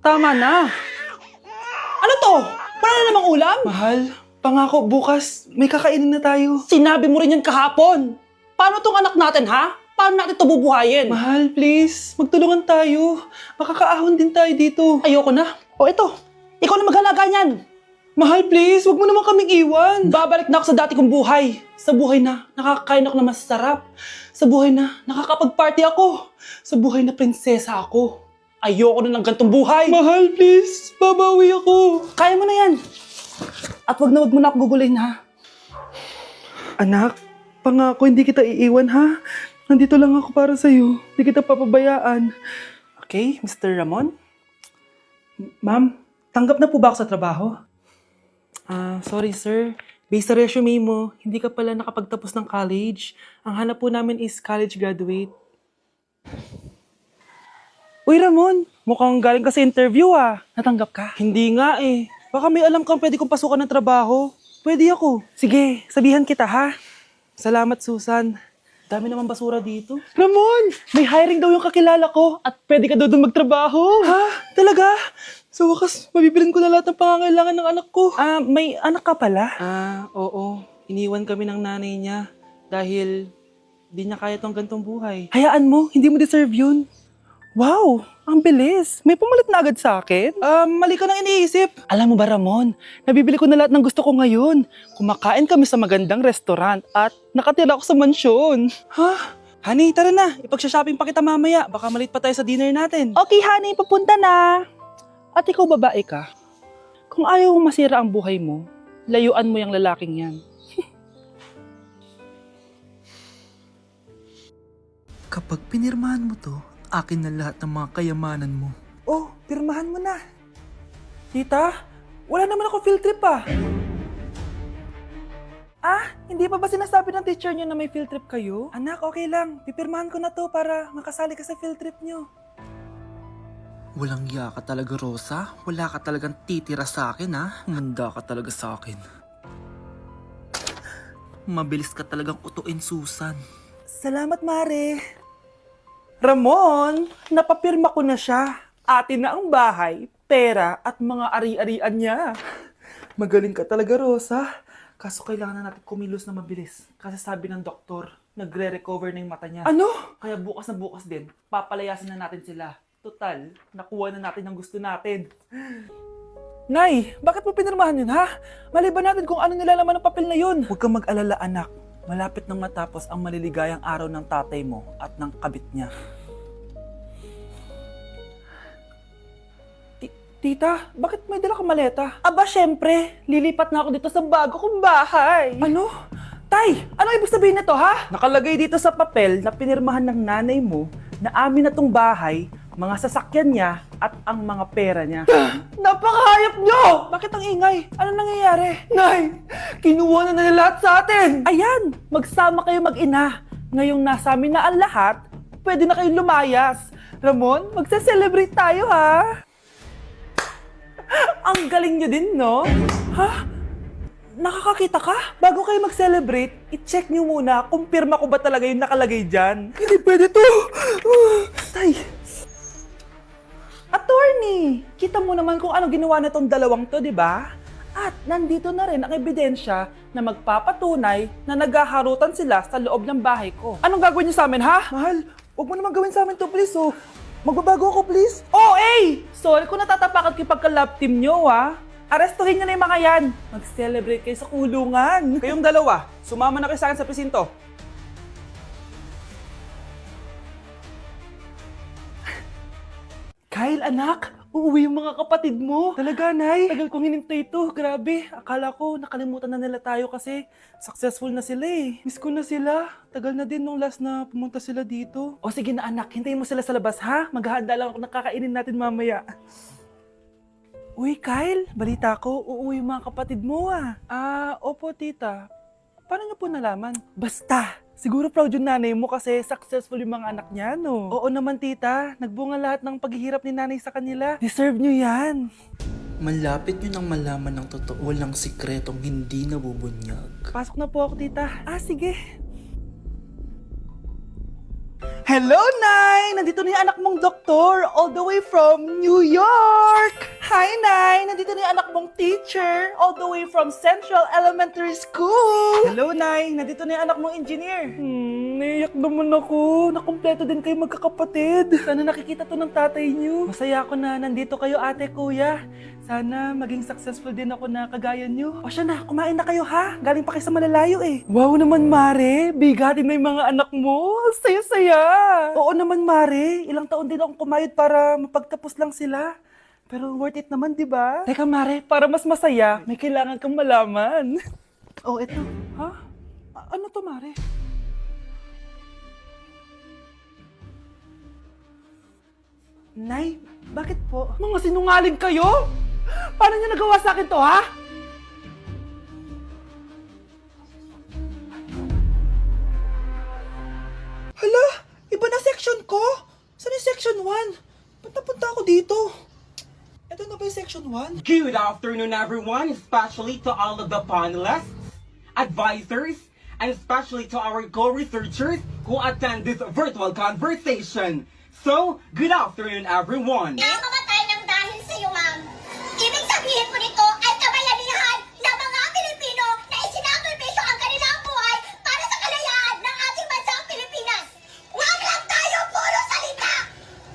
Tama na. Ano to? Wala na namang ulam? Mahal, pangako bukas may kakainin na tayo. Sinabi mo rin yan kahapon. Paano tong anak natin, ha? Paano natin ito bubuhayin? Mahal, please, magtulungan tayo. Makakaahon din tayo dito. Ayoko na. O ito, ikaw na maghalaga niyan. Mahal, please, wag mo naman kaming iwan. Babalik na ako sa dati kong buhay. Sa buhay na nakakakain ako na masarap. Sa buhay na nakakapag-party ako. Sa buhay na prinsesa ako. Ayoko na ng gantong buhay. Mahal, please, babawi ako. Kaya mo na yan. At wag mo na ako gugulin, ha? Anak, pangako hindi kita iiwan ha. Nandito lang ako para sa'yo. Hindi kita papabayaan. Okay, Mr. Ramon? Ma'am, tanggap na po ba ako sa trabaho? Sorry sir. Based sa resume mo, hindi ka pala nakapagtapos ng college. Ang hanap po namin is college graduate. Uy Ramon, mukhang galing ka sa interview ah. Natanggap ka? Hindi nga eh. Baka may alam kang pwede kong pasukan ng trabaho. Pwede ako. Sige, sabihan kita ha. Salamat Susan. Dami naman basura dito. Ramon, may hiring daw yung kakilala ko at pwede ka daw doon magtrabaho. Ha? Talaga? Sa wakas, mabibilin ko na lahat ng pangangailangan ng anak ko. May anak ka pala? Oo. Iniwan kami ng nanay niya dahil di niya kaya tong gantong buhay. Hayaan mo, hindi mo deserve yun. Wow, ang bilis. May pumalit na agad sa akin? Mali ka nang iniisip. Alam mo ba Ramon, nabibili ko na lahat ng gusto ko ngayon. Kumakain kami sa magandang restaurant at nakatira ako sa mansyon. Ha? Honey, tara na. Ipag-shopping pa kita mamaya. Baka malit pa tayo sa dinner natin. Okay, honey. Papunta na. At ikaw babae ka. Kung ayaw mong masira ang buhay mo, layuan mo yung lalaking yan. Kapag pinirmahan mo to, akin na lahat ng mga kayamanan mo. Oh, pirmahan mo na. Tita, wala naman ako field trip ah. Hindi pa ba sinasabi ng teacher niyo na may field trip kayo? Anak, okay lang. Pipirmahan ko na to para makasali ka sa field trip niyo. Walang iya ka talaga, Rosa. Wala ka talagang titira sa akin, ha? Manda ka talaga sa akin. Mabilis ka talagang utuin, Susan. Salamat, Mare. Ramon, napapirma ko na siya. Atin na ang bahay, pera at mga ari-arian niya. Magaling ka talaga, Rosa. Kaso kailangan na natin kumilos na mabilis. Kasi sabi ng doktor, nagre-recover na yung mata niya. Ano? Kaya bukas na bukas din, papalayasin na natin sila. Total, nakuha na natin ang gusto natin. Nay, bakit mo pinirmahan yun, ha? Maliban natin kung ano nilalaman ng papel na yun. Huwag kang mag-alala, anak. Malapit nang matapos ang maliligayang araw ng tatay mo at ng kabit niya. Tita, bakit may dala kang maleta? Aba, syempre. Lilipat na ako dito sa bago kong bahay. Ano? Tay, ano ibig sabihin nito, ha? Nakalagay dito sa papel na pinirmahan ng nanay mo na amin na tong bahay, mga sasakyan niya at ang mga pera niya. Napakahayop nyo! Bakit ang ingay? Ano nangyayari? Nay, kinuha na nila lahat sa atin! Ayan, magsama kayo mag-ina. Ngayong nasa amin na ang lahat, pwede na kayong lumayas. Ramon, magse-celebrate tayo ha! Ang galing nyo din, no? Ha? Nakakakita ka? Bago kayo mag-celebrate, i-check nyo muna kung pirma ko ba talaga yung nakalagay dyan. Hindi pwede to! Tay! Attorney! Kita mo naman kung ano ginawa na tong dalawang to, di ba? At nandito na rin ang ebidensya na magpapatunay na naghaharutan sila sa loob ng bahay ko. Anong gagawin niyo sa amin, ha? Mahal, huwag mo naman gawin sa amin to, please, oh. Magbabago ako, please. Oh, eh! Sorry kung natatapakan kayo pagka-love team nyo, ha? Arestuhin nyo na yung mga yan. Mag-celebrate kayo sa kulungan. Kayong dalawa, sumama na kayo sa akin sa presinto. Kyle, anak, uuwi yung mga kapatid mo. Talaga, Nay? Tagal kong hinintay ito. Grabe, akala ko nakalimutan na nila tayo kasi successful na sila eh. Miss ko na sila. Tagal na din nung last na pumunta sila dito. O sige na anak, hintayin mo sila sa labas ha. Maghahanda lang ako ng kakainin natin mamaya. Uy, Kyle, balita ko, uuwi yung mga kapatid mo ah. Opo tita. Paano niyo po nalaman? Basta! Siguro proud yung nanay mo kasi successful yung mga anak niya, no? Oo naman, tita. Nagbunga lahat ng paghihirap ni nanay sa kanila. Deserve nyo yan. Malapit nyo nang malaman ng totoo walang sikretong hindi nabubunyag. Pasok na po ako, tita. Sige. Hello, Nay! Nandito na yung anak mong doktor all the way from New York! Hi, Nay! Nandito na yung anak mong teacher, all the way from Central Elementary School! Hello, Nay! Nandito na yung anak mong engineer. Naiyak naman ako. Nakumpleto din kayo magkakapatid. Sana nakikita to ng tatay niyo. Masaya ako na nandito kayo, ate, kuya. Sana maging successful din ako na kagaya niyo. O siya na, kumain na kayo ha? Galing pa kayo sa malalayo eh. Wow naman, Mare. Bigatin na yung mga anak mo. Saya-saya. Oo naman, Mare. Ilang taon din akong kumayod para mapagtapos lang sila. Pero worth it naman, di ba? Teka, Mare, para mas masaya, may kailangan kang malaman. Oh, eto. Ha? Ano to, Mare? Nay, bakit po? Mga sinungaling kayo? Paano niyo nagawa sa akin to, ha? Hala, iba na section ko. Saan yung section 1? Ba't napunta ako dito? Ito na ba yung section 1? Good afternoon, everyone, especially to all of the panelists, advisors, and especially to our co-researchers who attend this virtual conversation. So, good afternoon, everyone. Nakamatay ng dahil sa iyo, ma'am. Ibig sabihin po nito ay kabayanihan ng mga Pilipino na isinakripisyo ang kanilang buhay para sa kalayaan ng ating bansang Pilipinas. Huwag lang tayo puro salita!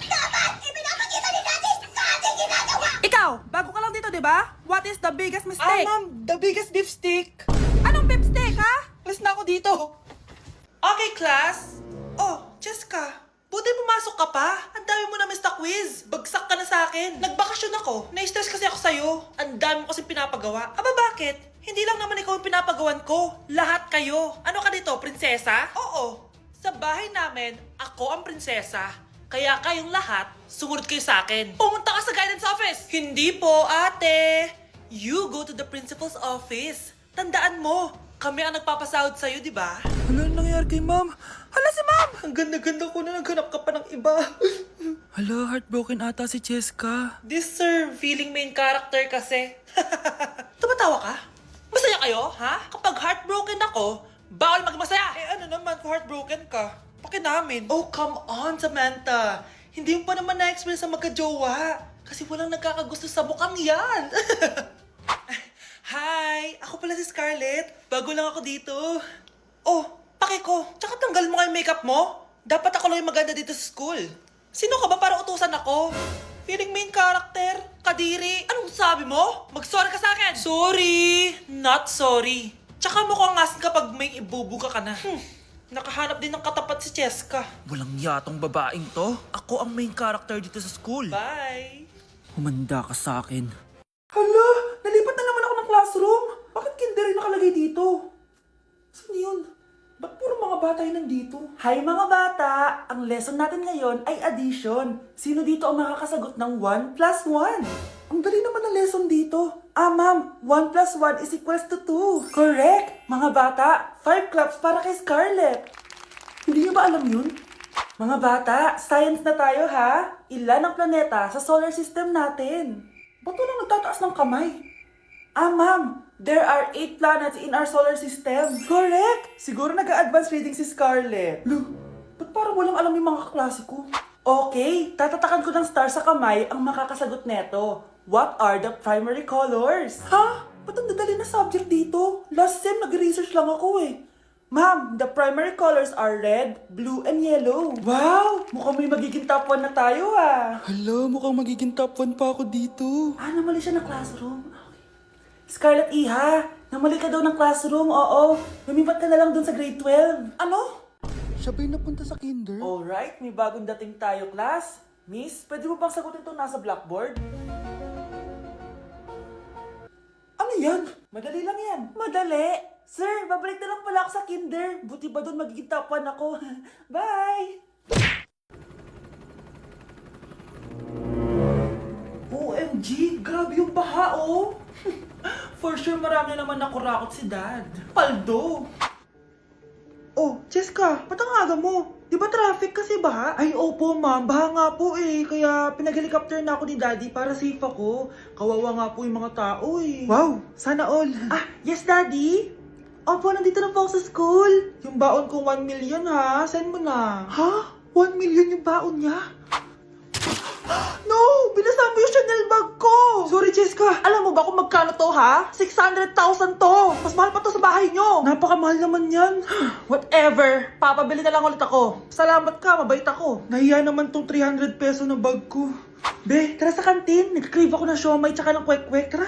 Dapat ipinapakita din natin sa ating ginagawa! Ikaw, bago ka lang dito, di ba? What is the biggest mistake? Ma'am, the biggest beef stick. Anong beefsteak, ha? Alis na ako dito. Okay, class. Oh, Jessica. Buti pumasok ka pa. Ang dami mo na miss na quiz. Bagsak ka na sa akin. Nagbakasyon ako. Na-stress kasi ako sa'yo. Ang dami mo kasi pinapagawa. Aba, bakit? Hindi lang naman ikaw ang pinapagawan ko. Lahat kayo. Ano ka dito, prinsesa? Oo. Sa bahay namin, ako ang prinsesa. Kaya kayong lahat, sumunod kayo sa akin. Pumunta ka sa guidance office. Hindi po, ate. You go to the principal's office. Tandaan mo, kami ang nagpapasahod sa'yo, di ba? Ano nangyayari kay ma'am? Hala si ma'am! Ang ganda-ganda ko na naghanap ka pa ng iba. Hala, heartbroken ata si Cheska. This sir, feeling main character kasi. Tumatawa ka? Masaya kayo, ha? Kapag heartbroken ako, bawal magmasaya. Eh ano naman kung heartbroken ka? Pakinamin. Oh, come on, Samantha. Hindi mo pa naman na-experience ang magka-jowa. Kasi walang nagkakagusto sa bukang yan. Hi! Ako pala si Scarlett. Bago lang ako dito. Oh, pake ko. Tsaka tanggal mo nga yung makeup mo. Dapat ako lang yung maganda dito sa school. Sino ka ba para utusan ako? Feeling main character? Kadiri? Anong sabi mo? Mag-sorry ka sa akin! Sorry! Not sorry. Tsaka mukhang asin kapag may ibubuga ka na. Nakahanap din ng katapat si Cheska. Walang yatong babaeng to. Ako ang main character dito sa school. Bye! Humanda ka sa akin. Hala! Nalipat na naman ako ng classroom! Bakit kinder yung nakalagay dito? Saan yun? Ba't puro mga bata yung nandito? Hi mga bata! Ang lesson natin ngayon ay addition. Sino dito ang makakasagot ng 1 plus 1? Ang dali naman ng lesson dito. Ma'am, 1 plus 1 is equals to 2. Correct! Mga bata, 5 claps para kay Scarlett. Hindi niyo ba alam yun? Mga bata, science na tayo ha? Ilan ang planeta sa solar system natin? Ba't walang nagtataas ng kamay? Ma'am, there are 8 planets in our solar system. Correct! Siguro nag-a-advance reading si Scarlett. Lo, ba't parang walang alam yung mga kaklase ko? Okay, tatatakan ko ng star sa kamay ang makakasagot neto. What are the primary colors? Ha? Ba't ang dadali na subject dito? Last sem, nag-research lang ako eh. Ma'am, the primary colors are red, blue, and yellow. Wow! Mukhang may magiging top 1 na tayo ah. Hala, mukhang magiging top 1 pa ako dito. Namali siya ng classroom. Okay. Scarlett Iha, namali ka daw ng classroom, oo. Lumipat ka na lang dun sa grade 12. Ano? Siya ba'y napunta sa kinder? Alright, may bagong dating tayo, class. Miss, pwede mo bang sagutin itong nasa blackboard? Ano yan? Madali lang yan. Madali? Sir, babalik na lang pala ako sa kinder. Buti ba doon magiging top 1 ako? Bye! OMG, grabe yung baha oh! For sure marami naman nakurakot si Dad. Paldo! Oh, Cheska, ba't ang aga mo? Di ba traffic kasi baha? Ay, opo ma'am, baha nga po eh. Kaya pinag-helicopter na ako ni Daddy para safe ako. Kawawa nga po yung mga tao eh. Wow, sana all. Yes Daddy? Opo, nandito na po ako sa school. Yung baon ko 1 million ha, send mo na. Ha? 1 million yung baon niya? No! Binasa mo yung Chanel bag ko! Sorry Teka, alam mo ba kung magkano to ha? 600,000 to! Mas mahal pa to sa bahay nyo! Napakamahal naman yan. Whatever, papabili na lang ulit ako. Salamat ka, mabait ako. Nahiya naman tong 300 peso na bag ko. Be, tara sa kantin. Nag-crave ako ng siomay tsaka ng kwek-kwek. Tara.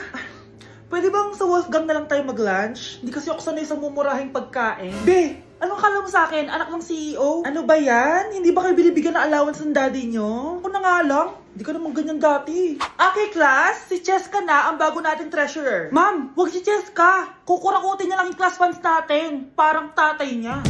Pwede bang sa Wolfgang na lang tayo mag-lunch? Hindi kasi ako sanay sa mumurahing pagkain. Be, anong kala mo sa akin? Anak ng CEO? Ano ba yan? Hindi ba kayo binibigyan ng allowance ng daddy nyo? Ako na nga lang. Hindi ka naman ganyan dati. Okay, class. Si Cheska na ang bago nating treasurer. Ma'am, wag si Cheska. Kukurakutin niya lang yung class funds natin. Parang tatay niya.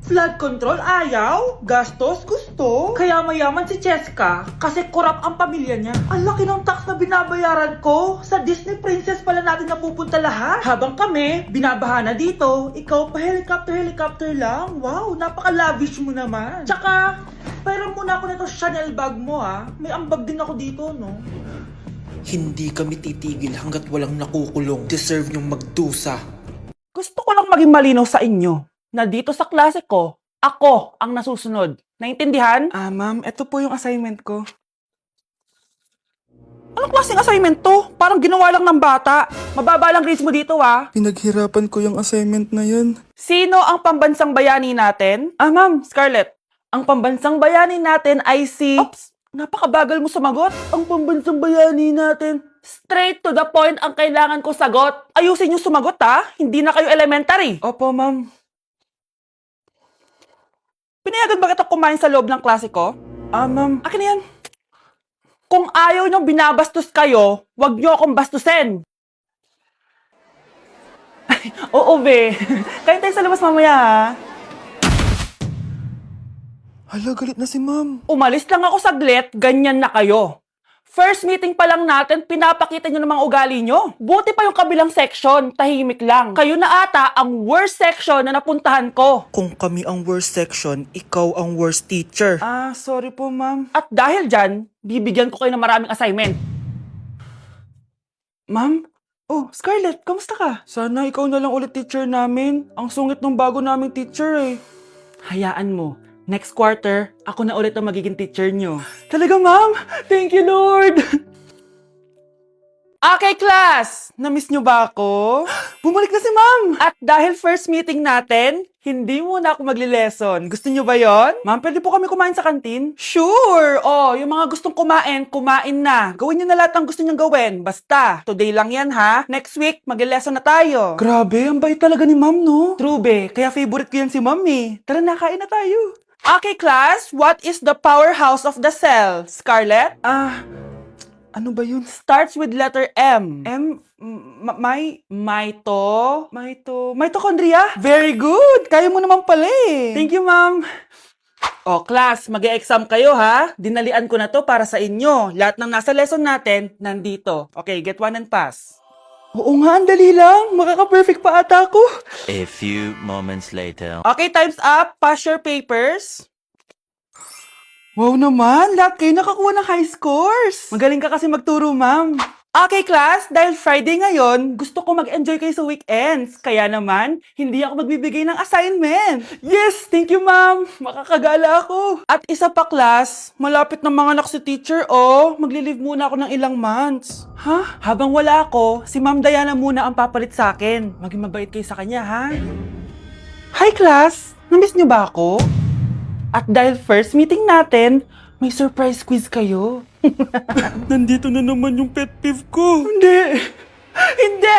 Flood control, ayaw. Gastos, gusto. Kaya mayaman si Cheska kasi korap ang pamilya niya. Ang laki ng tax na binabayaran ko. Sa Disney Princess pala natin napupunta lahat. Habang kami, binabaha na dito. Ikaw pa helicopter lang. Wow, napaka-lavish mo naman. Tsaka, pairam muna ako nito Chanel bag mo ha. May ambag din ako dito, no? Hindi kami titigil hanggat walang nakukulong. Deserve niyong magdusa. Gusto ko lang maging malinaw sa inyo na dito sa klase ko, ako ang nasusunod. Naintindihan? Ma'am, ito po yung assignment ko. Anong klaseng assignment to? Parang ginawa lang ng bata. Mababa lang grades mo dito ah. Pinaghirapan ko yung assignment na yun. Sino ang pambansang bayani natin? Ma'am, Scarlett, ang pambansang bayani natin ay si... Oops! Napakabagal mo sumagot. ang pambansang bayani natin. Straight to the point ang kailangan ko sagot. Ayusin yung sumagot ha. Hindi na kayo elementary. Opo, ma'am. Pinayagan ba kita kumain sa loob ng klase ko? Ma'am. Akin na yan. Kung ayaw niyong binabastos kayo, wag niyo akong bastusin. Oo, be. Kain tayo sa labas mamaya, ha? Hala, galit na si ma'am. Umalis lang ako saglit, ganyan na kayo. First meeting pa lang natin, pinapakita niyo ng mga ugali niyo. Buti pa yung kabilang section, tahimik lang. Kayo na ata ang worst section na napuntahan ko. Kung kami ang worst section, ikaw ang worst teacher. Sorry po, ma'am. At dahil dyan, bibigyan ko kayo ng maraming assignment. Ma'am? Oh, Scarlett, kamusta ka? Sana ikaw na lang ulit teacher namin. Ang sungit ng bago naming teacher eh. Hayaan mo. Next quarter, ako na ulit ang magiging teacher nyo. Talaga, ma'am? Thank you, Lord! Okay, class! Namiss niyo ba ako? Bumalik na si ma'am! At dahil first meeting natin, hindi muna ako magli-lesson. Gusto nyo ba yon? Ma'am, pwede po kami kumain sa kantin? Sure! Oh, yung mga gustong kumain, kumain na. Gawin nyo na lahat ng gusto nyong gawin. Basta, today lang yan ha. Next week, magli-lesson na tayo. Grabe, ang bait talaga ni ma'am, no? True be, Kaya favorite ko yan si ma'am eh. Tara na, kain na tayo. Okay, class, what is the powerhouse of the cell? Scarlett? Ano ba yun? Starts with letter M. Mitochondria? Very good! Kaya mo naman pala eh. Thank you, ma'am. Oh, class, mag-e-exam kayo ha. Dinalian ko na to para sa inyo. Lahat ng nasa lesson natin, nandito. Okay, get one and pass. Oo nga, ang dali lang. Makaka-perfect pa ata ako. A few moments later. Okay, time's up. Pass your papers. Wow naman, lahat kayo nakakuha ng high scores. Magaling ka kasi magturo, ma'am. Okay, class, dahil Friday ngayon, gusto ko mag-enjoy kayo sa weekends. Kaya naman, hindi ako magbibigay ng assignment. Yes, thank you, ma'am. Makakagala ako. At isa pa, class, malapit na mga anak si teacher, oh. Magli-leave muna ako ng ilang months. Ha? Habang wala ako, si Ma'am Diana muna ang papalit sa akin. Maging mabait kayo sa kanya, ha? Hi, class. Namiss niyo ba ako? At dahil first meeting natin, may surprise quiz kayo. Nandito na naman yung pet peeve ko. Hindi. Hindi!